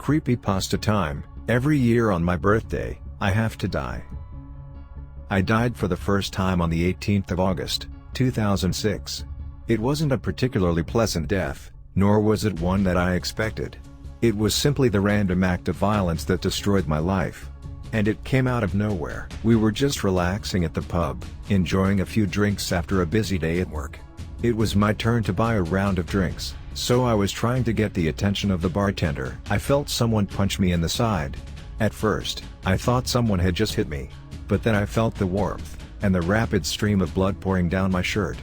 Creepypasta time. Every year on my birthday, I have to die. I died for the first time on the 18th of August, 2006. It wasn't a particularly pleasant death, nor was it one that I expected. It was simply the random act of violence that destroyed my life. And it came out of nowhere. We were just relaxing at the pub, enjoying a few drinks after a busy day at work. It was my turn to buy a round of drinks, so I was trying to get the attention of the bartender. I felt someone punch me in the side. At first, I thought someone had just hit me, but then I felt the warmth, and the rapid stream of blood pouring down my shirt.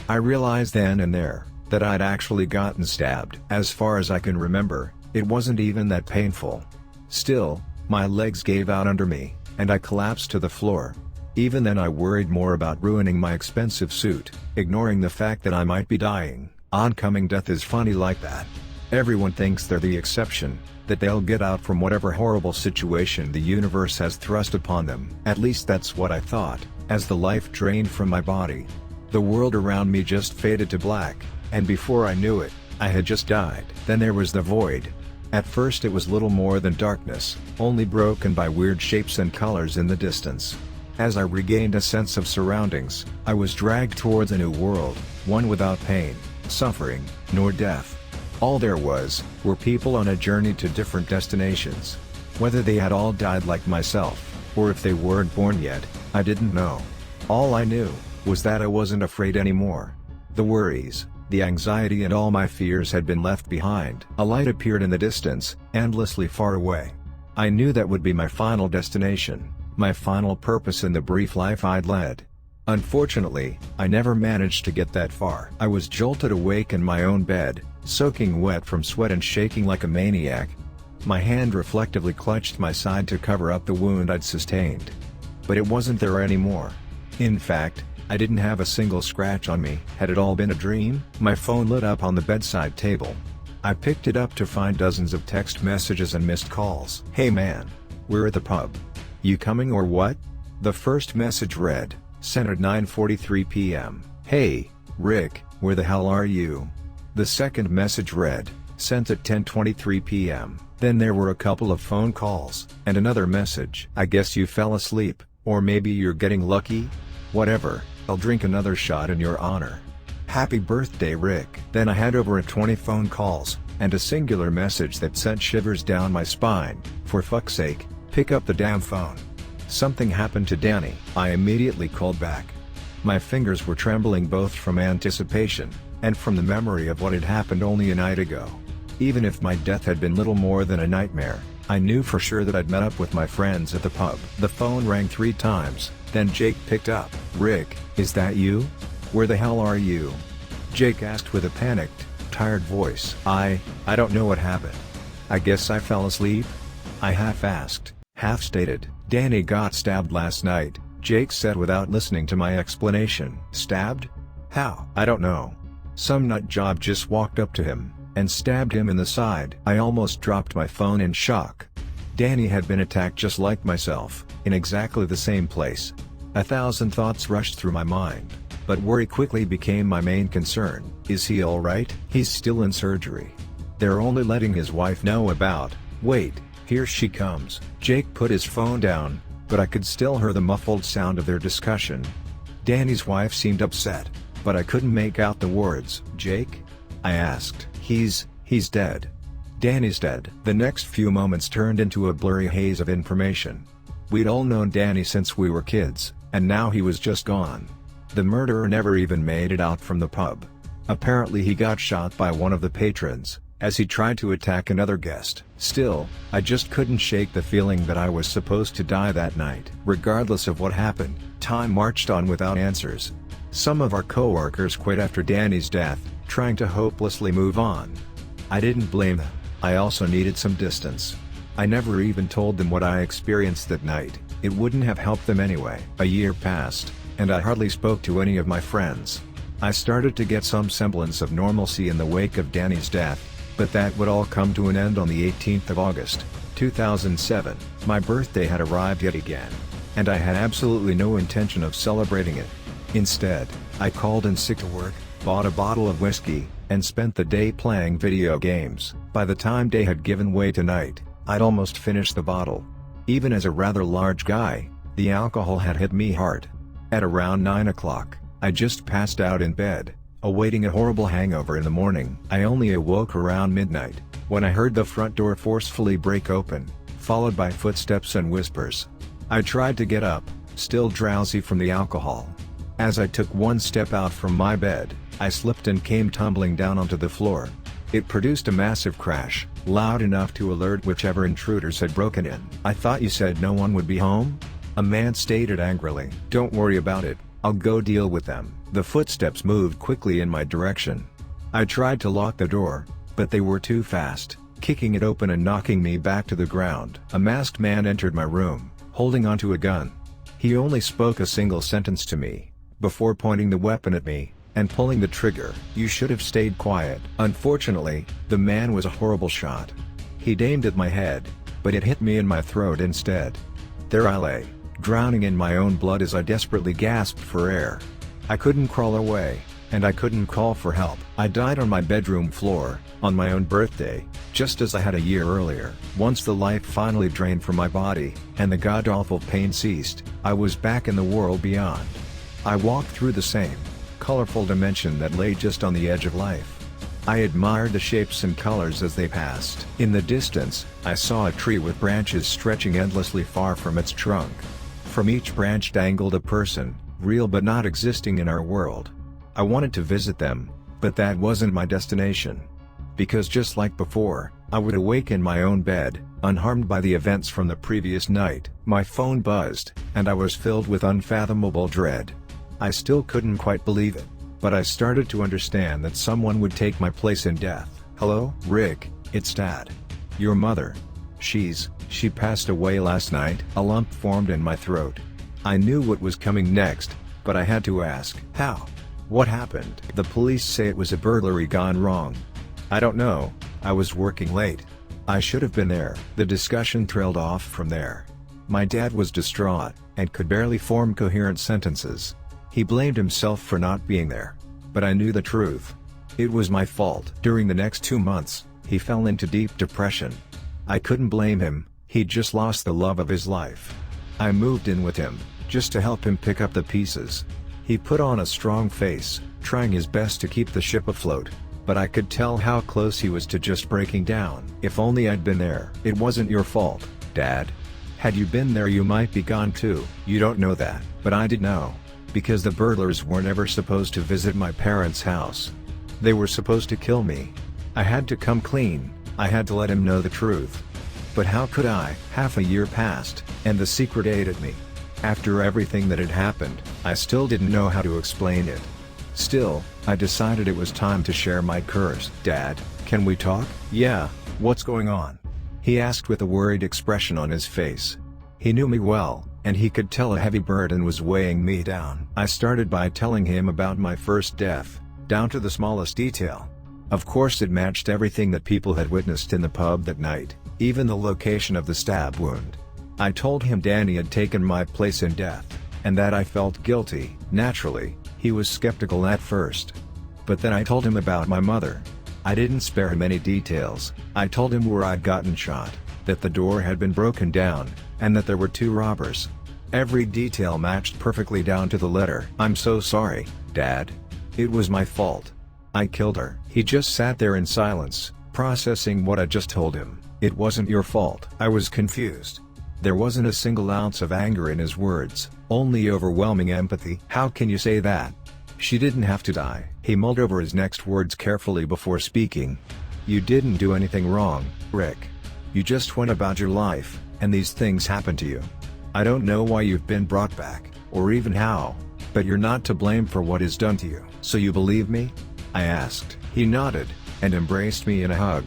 I realized then and there, that I'd actually gotten stabbed. As far as I can remember, it wasn't even that painful. Still, my legs gave out under me, and I collapsed to the floor. Even then I worried more about ruining my expensive suit, ignoring the fact that I might be dying. Oncoming death is funny like that. Everyone thinks they're the exception, that they'll get out from whatever horrible situation the universe has thrust upon them. At least that's what I thought, as the life drained from my body. The world around me just faded to black, and before I knew it, I had just died. Then there was the void. At first it was little more than darkness, only broken by weird shapes and colors in the distance. As I regained a sense of surroundings, I was dragged towards a new world, one without pain, suffering, nor death. All there was, were people on a journey to different destinations. Whether they had all died like myself, or if they weren't born yet, I didn't know. All I knew, was that I wasn't afraid anymore. The worries, the anxiety and all my fears had been left behind. A light appeared in the distance, endlessly far away. I knew that would be my final destination, my final purpose in the brief life I'd led. Unfortunately, I never managed to get that far. I was jolted awake in my own bed, soaking wet from sweat and shaking like a maniac. My hand reflectively clutched my side to cover up the wound I'd sustained. But it wasn't there anymore. In fact, I didn't have a single scratch on me. Had it all been a dream? My phone lit up on the bedside table. I picked it up to find dozens of text messages and missed calls. "Hey man, we're at the pub. You coming or what?" The first message read, sent at 9:43 p.m. "Hey, Rick, where the hell are you?" The second message read, sent at 10:23 p.m. Then there were a couple of phone calls, and another message. "I guess you fell asleep, or maybe you're getting lucky? Whatever, I'll drink another shot in your honor. Happy birthday, Rick." Then I had over 20 phone calls, and a singular message that sent shivers down my spine. "For fuck's sake, pick up the damn phone. Something happened to Danny." I immediately called back. My fingers were trembling both from anticipation, and from the memory of what had happened only a night ago. Even if my death had been little more than a nightmare, I knew for sure that I'd met up with my friends at the pub. The phone rang 3 times, then Jake picked up. "Rick, is that you? Where the hell are you?" Jake asked with a panicked, tired voice. I don't know what happened. I guess I fell asleep?" I half-asked, half-stated. "Danny got stabbed last night," Jake said without listening to my explanation. "Stabbed? How?" "I don't know. Some nut job just walked up to him, and stabbed him in the side." I almost dropped my phone in shock. Danny had been attacked just like myself, in exactly the same place. 1,000 thoughts rushed through my mind, but worry quickly became my main concern. Is he alright? He's still in surgery. They're only letting his wife know about. Wait, here she comes. Jake put his phone down, but I could still hear the muffled sound of their discussion. Danny's wife seemed upset, but I couldn't make out the words. "Jake?" I asked. He's dead. Danny's dead." The next few moments turned into a blurry haze of information. We'd all known Danny since we were kids, and now he was just gone. The murderer never even made it out from the pub. Apparently he got shot by one of the patrons, as he tried to attack another guest. Still, I just couldn't shake the feeling that I was supposed to die that night. Regardless of what happened, time marched on without answers. Some of our coworkers quit after Danny's death, trying to hopelessly move on. I didn't blame them. I also needed some distance. I never even told them what I experienced that night. It wouldn't have helped them anyway. A year passed, and I hardly spoke to any of my friends. I started to get some semblance of normalcy in the wake of Danny's death, but that would all come to an end on the 18th of August, 2007. My birthday had arrived yet again, and I had absolutely no intention of celebrating it. Instead, I called in sick to work, bought a bottle of whiskey, and spent the day playing video games. By the time day had given way to night, I'd almost finished the bottle. Even as a rather large guy, the alcohol had hit me hard. At around 9 o'clock, I just passed out in bed, awaiting a horrible hangover in the morning. I only awoke around midnight, when I heard the front door forcefully break open, followed by footsteps and whispers. I tried to get up, still drowsy from the alcohol. As I took one step out from my bed, I slipped and came tumbling down onto the floor. It produced a massive crash, loud enough to alert whichever intruders had broken in. "I thought you said no one would be home?" a man stated angrily. "Don't worry about it, I'll go deal with them." The footsteps moved quickly in my direction. I tried to lock the door, but they were too fast, kicking it open and knocking me back to the ground. A masked man entered my room, holding onto a gun. He only spoke a single sentence to me, before pointing the weapon at me, and pulling the trigger. "You should have stayed quiet." Unfortunately, the man was a horrible shot. He'd aimed at my head, but it hit me in my throat instead. There I lay, drowning in my own blood as I desperately gasped for air. I couldn't crawl away, and I couldn't call for help. I died on my bedroom floor, on my own birthday, just as I had a year earlier. Once the life finally drained from my body, and the god-awful pain ceased, I was back in the world beyond. I walked through the same, colorful dimension that lay just on the edge of life. I admired the shapes and colors as they passed. In the distance, I saw a tree with branches stretching endlessly far from its trunk. From each branch dangled a person, real but not existing in our world. I wanted to visit them, but that wasn't my destination. Because just like before, I would awake in my own bed, unharmed by the events from the previous night. My phone buzzed, and I was filled with unfathomable dread. I still couldn't quite believe it, but I started to understand that someone would take my place in death. "Hello, Rick, it's Dad. Your mother. She passed away last night." A lump formed in my throat. I knew what was coming next, but I had to ask, "How? What happened?" "The police say it was a burglary gone wrong." "I don't know, I was working late. I should have been there." The discussion trailed off from there. My dad was distraught, and could barely form coherent sentences. He blamed himself for not being there. But I knew the truth. It was my fault. During the next 2 months, he fell into deep depression. I couldn't blame him, he'd just lost the love of his life. I moved in with him, just to help him pick up the pieces. He put on a strong face, trying his best to keep the ship afloat. But I could tell how close he was to just breaking down. "If only I'd been there." "It wasn't your fault, Dad. Had you been there you might be gone too." "You don't know that." "But I did know. Because the burglars weren't ever supposed to visit my parents' house. They were supposed to kill me. I had to come clean, I had to let him know the truth. But how could I?" Half a year passed, and the secret ate at me. After everything that had happened, I still didn't know how to explain it. Still, I decided it was time to share my curse. "Dad, can we talk?" "Yeah, what's going on?" he asked with a worried expression on his face. He knew me well, and he could tell a heavy burden was weighing me down. I started by telling him about my first death, down to the smallest detail. Of course it matched everything that people had witnessed in the pub that night, even the location of the stab wound. I told him Danny had taken my place in death, and that I felt guilty. Naturally, he was skeptical at first. But then I told him about my mother. I didn't spare him any details. I told him where I'd gotten shot, that the door had been broken down, and that there were 2 robbers. Every detail matched perfectly down to the letter. "I'm so sorry, Dad. It was my fault. I killed her." He just sat there in silence, processing what I just told him. "It wasn't your fault." I was confused. There wasn't a single ounce of anger in his words, only overwhelming empathy. "How can you say that? She didn't have to die." He mulled over his next words carefully before speaking. "You didn't do anything wrong, Rick. You just went about your life, and these things happened to you. I don't know why you've been brought back, or even how, but you're not to blame for what is done to you." "So you believe me?" I asked. He nodded, and embraced me in a hug.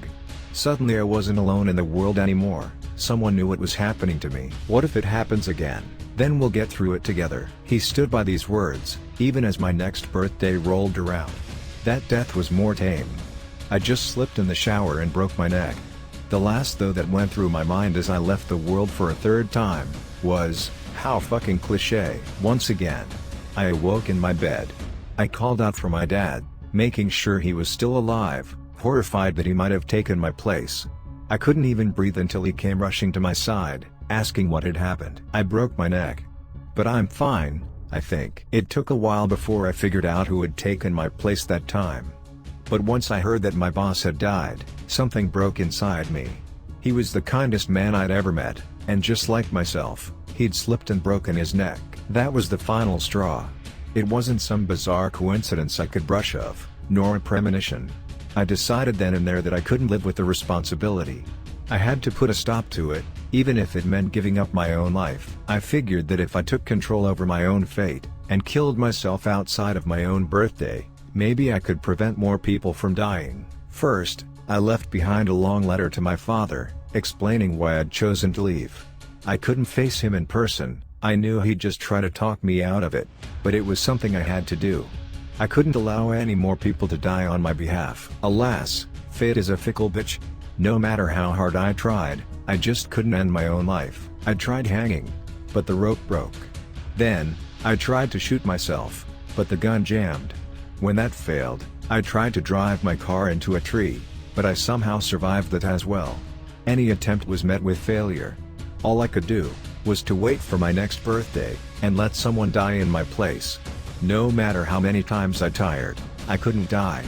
Suddenly I wasn't alone in the world anymore, someone knew what was happening to me. "What if it happens again? Then we'll get through it together." He stood by these words, even as my next birthday rolled around. That death was more tame. I just slipped in the shower and broke my neck. The last thought that went through my mind as I left the world for a 3rd time, was, how fucking cliché. Once again, I awoke in my bed. I called out for my dad, making sure he was still alive, horrified that he might have taken my place. I couldn't even breathe until he came rushing to my side, asking what had happened. I broke my neck. But I'm fine, I think. It took a while before I figured out who had taken my place that time. But once I heard that my boss had died, something broke inside me. He was the kindest man I'd ever met, and just like myself, he'd slipped and broken his neck. That was the final straw. It wasn't some bizarre coincidence I could brush off, nor a premonition. I decided then and there that I couldn't live with the responsibility. I had to put a stop to it, even if it meant giving up my own life. I figured that if I took control over my own fate, and killed myself outside of my own birthday, maybe I could prevent more people from dying. First, I left behind a long letter to my father, explaining why I'd chosen to leave. I couldn't face him in person. I knew he'd just try to talk me out of it, but it was something I had to do. I couldn't allow any more people to die on my behalf. Alas, fate is a fickle bitch. No matter how hard I tried, I just couldn't end my own life. I tried hanging, but the rope broke. Then, I tried to shoot myself, but the gun jammed. When that failed, I tried to drive my car into a tree, but I somehow survived that as well. Any attempt was met with failure. All I could do was to wait for my next birthday, and let someone die in my place. No matter how many times I tried, I couldn't die.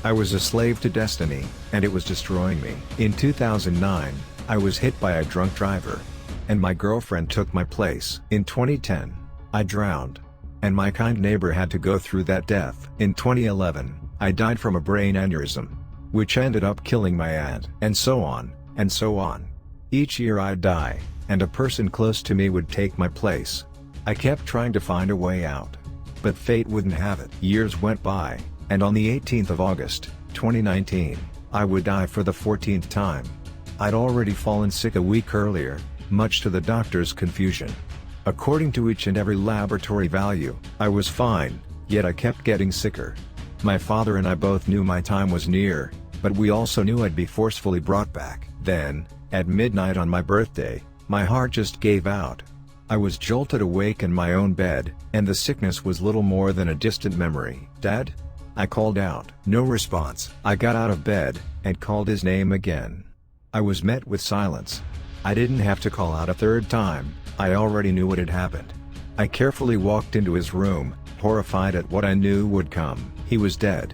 I was a slave to destiny, and it was destroying me. In 2009, I was hit by a drunk driver, and my girlfriend took my place. In 2010, I drowned, and my kind neighbor had to go through that death. In 2011, I died from a brain aneurysm, which ended up killing my aunt, and so on, and so on. Each year I'd die, and a person close to me would take my place. I kept trying to find a way out, but fate wouldn't have it. Years went by, and on the 18th of August, 2019, I would die for the 14th time. I'd already fallen sick a week earlier, much to the doctor's confusion. According to each and every laboratory value, I was fine, yet I kept getting sicker. My father and I both knew my time was near, but we also knew I'd be forcefully brought back. Then, at midnight on my birthday, my heart just gave out. I was jolted awake in my own bed, and the sickness was little more than a distant memory. "Dad?" I called out. No response. I got out of bed, and called his name again. I was met with silence. I didn't have to call out a third time, I already knew what had happened. I carefully walked into his room, horrified at what I knew would come. He was dead.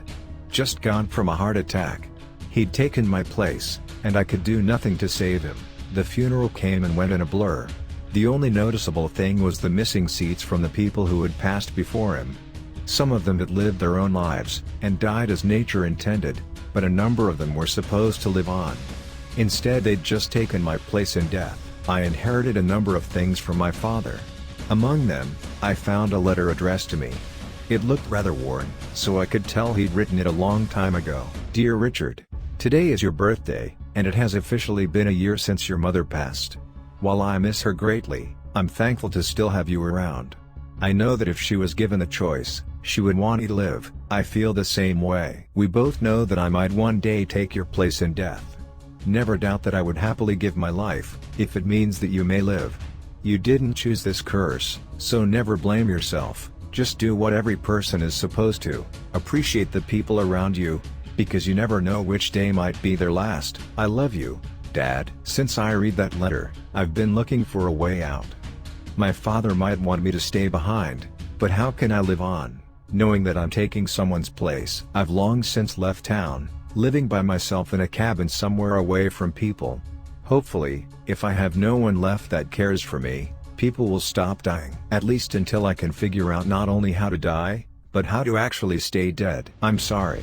Just gone from a heart attack. He'd taken my place, and I could do nothing to save him. The funeral came and went in a blur. The only noticeable thing was the missing seats from the people who had passed before him. Some of them had lived their own lives, and died as nature intended, but a number of them were supposed to live on. Instead they'd just taken my place in death. I inherited a number of things from my father. Among them, I found a letter addressed to me. It looked rather worn, so I could tell he'd written it a long time ago. "Dear Richard, today is your birthday, and it has officially been a year since your mother passed. While I miss her greatly, I'm thankful to still have you around. I know that if she was given a choice, she would want you to live. I feel the same way. We both know that I might one day take your place in death. Never doubt that I would happily give my life, if it means that you may live. You didn't choose this curse, so never blame yourself. Just do what every person is supposed to. Appreciate the people around you, because you never know which day might be their last. I love you, Dad." Since I read that letter, I've been looking for a way out. My father might want me to stay behind, but how can I live on, knowing that I'm taking someone's place? I've long since left town, living by myself in a cabin somewhere away from people. Hopefully, if I have no one left that cares for me, people will stop dying. At least until I can figure out not only how to die, but how to actually stay dead. I'm sorry.